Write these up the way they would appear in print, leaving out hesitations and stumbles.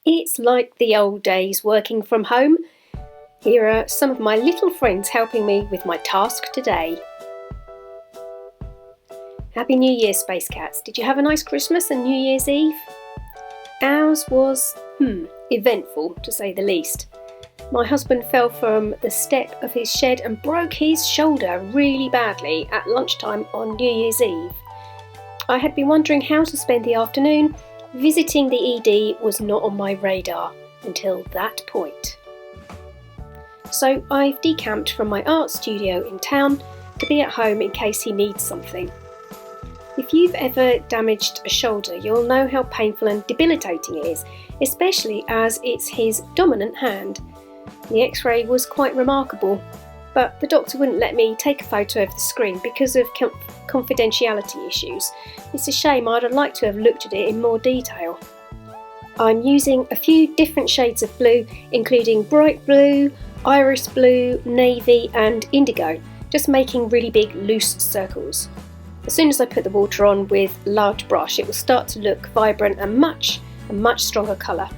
It's like the old days working from home. Here are some of my little friends helping me with my task today. Happy New Year, Space Cats. Did you have a nice Christmas and New Year's Eve? Ours was, eventful to say the least. My husband fell from the step of his shed and broke his shoulder really badly at lunchtime on New Year's Eve. I had been wondering how to spend the afternoon. Visiting the ED was not on my radar until that point. So I've decamped from my art studio in town to be at home in case he needs something. If you've ever damaged a shoulder, you'll know how painful and debilitating it is, especially as it's his dominant hand. The X-ray was quite remarkable, but the doctor wouldn't let me take a photo of the screen because of confidentiality issues. It's a shame. I'd have liked to have looked at it in more detail. I'm using a few different shades of blue, including bright blue, iris blue, navy and indigo, just making really big loose circles. As soon as I put the water on with a large brush, it will start to look vibrant and a much stronger colour.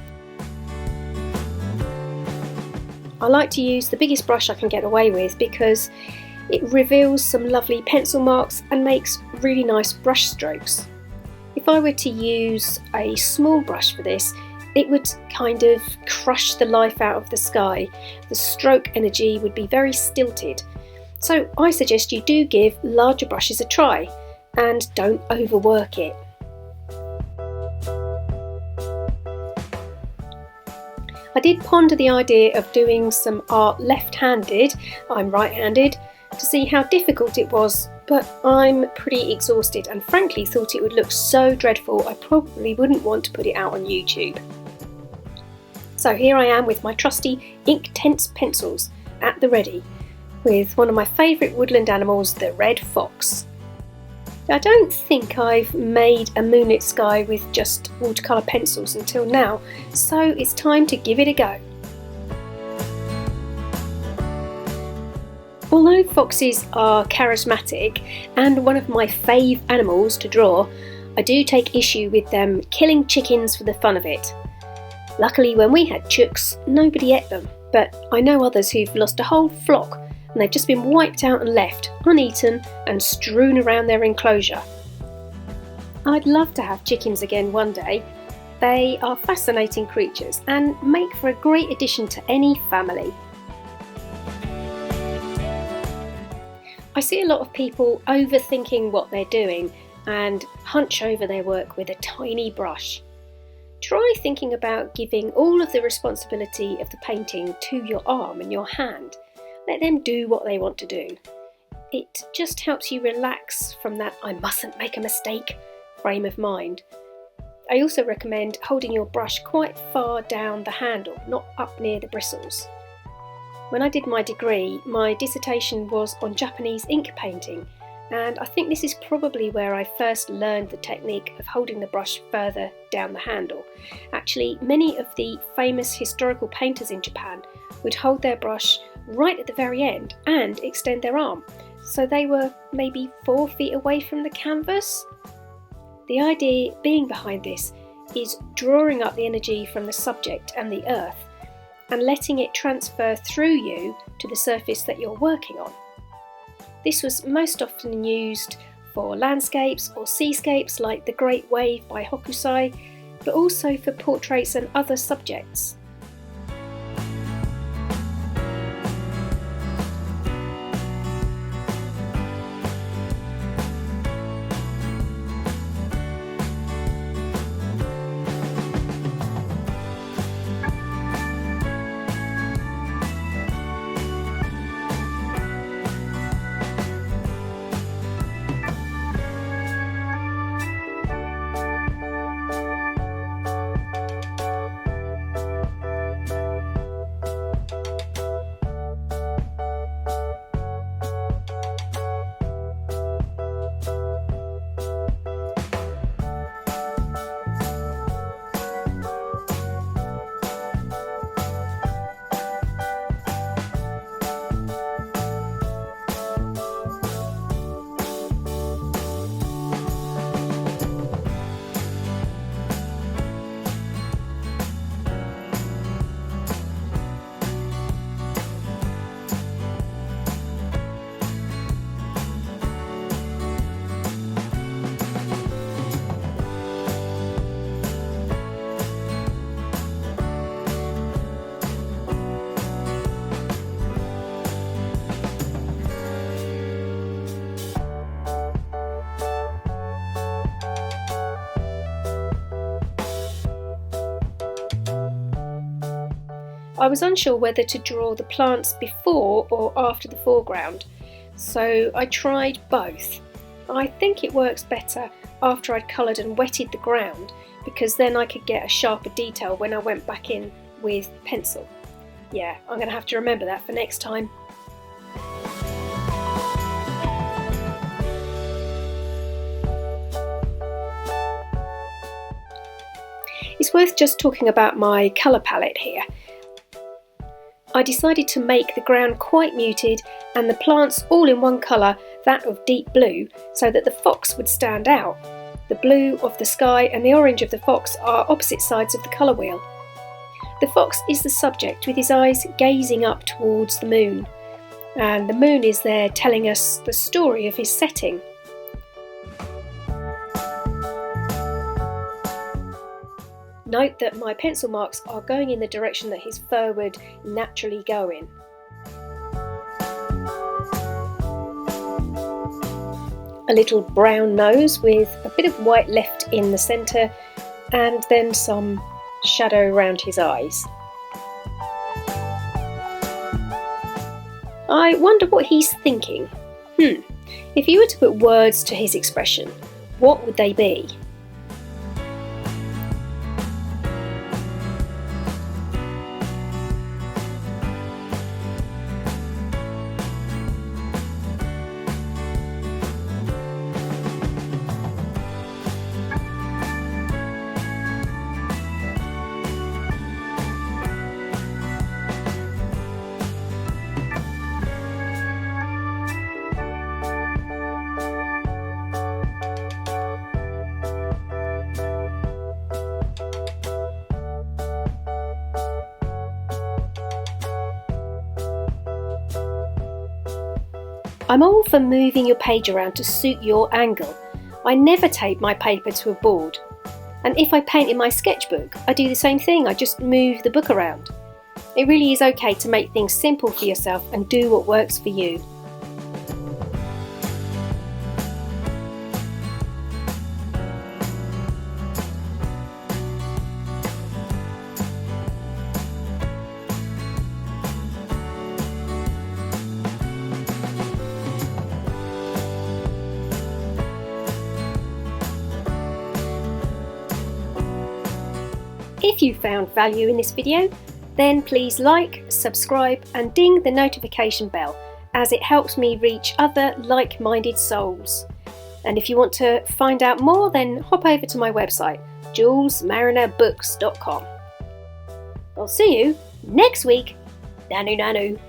I like to use the biggest brush I can get away with because it reveals some lovely pencil marks and makes really nice brush strokes. If I were to use a small brush for this, it would kind of crush the life out of the sky. The stroke energy would be very stilted. So I suggest you do give larger brushes a try and don't overwork it. I did ponder the idea of doing some art left-handed, I'm right-handed, to see how difficult it was, but I'm pretty exhausted and frankly thought it would look so dreadful I probably wouldn't want to put it out on YouTube. So here I am with my trusty Inktense pencils at the ready, with one of my favourite woodland animals, the red fox. I don't think I've made a moonlit sky with just watercolour pencils until now, so it's time to give it a go. Although foxes are charismatic and one of my fave animals to draw, I do take issue with them killing chickens for the fun of it. Luckily when we had chooks, nobody ate them, but I know others who've lost a whole flock and they've just been wiped out and left, uneaten and strewn around their enclosure. I'd love to have chickens again one day. They are fascinating creatures and make for a great addition to any family. I see a lot of people overthinking what they're doing and hunch over their work with a tiny brush. Try thinking about giving all of the responsibility of the painting to your arm and your hand. Let them do what they want to do. It just helps you relax from that I mustn't make a mistake frame of mind. I also recommend holding your brush quite far down the handle, not up near the bristles. When I did my degree, my dissertation was on Japanese ink painting, and I think this is probably where I first learned the technique of holding the brush further down the handle. Actually, many of the famous historical painters in Japan would hold their brush right at the very end and extend their arm, so they were maybe 4 feet away from the canvas. The idea being behind this is drawing up the energy from the subject and the earth and letting it transfer through you to the surface that you're working on. This was most often used for landscapes or seascapes like The Great Wave by Hokusai, but also for portraits and other subjects. I was unsure whether to draw the plants before or after the foreground, so I tried both. I think it works better after I'd coloured and wetted the ground, because then I could get a sharper detail when I went back in with pencil. Yeah, I'm going to have to remember that for next time. It's worth just talking about my colour palette here. I decided to make the ground quite muted and the plants all in one colour, that of deep blue, so that the fox would stand out. The blue of the sky and the orange of the fox are opposite sides of the colour wheel. The fox is the subject with his eyes gazing up towards the moon, and the moon is there telling us the story of his setting. Note that my pencil marks are going in the direction that his fur would naturally go in. A little brown nose with a bit of white left in the centre, and then some shadow around his eyes. I wonder what he's thinking. If you were to put words to his expression, what would they be? I'm all for moving your page around to suit your angle. I never tape my paper to a board. And if I paint in my sketchbook, I do the same thing, I just move the book around. It really is okay to make things simple for yourself and do what works for you. If you found value in this video, then please like, subscribe and ding the notification bell, as it helps me reach other like-minded souls. And if you want to find out more, then hop over to my website, julesmarinerbooks.com. I'll see you next week. Nanu nanu.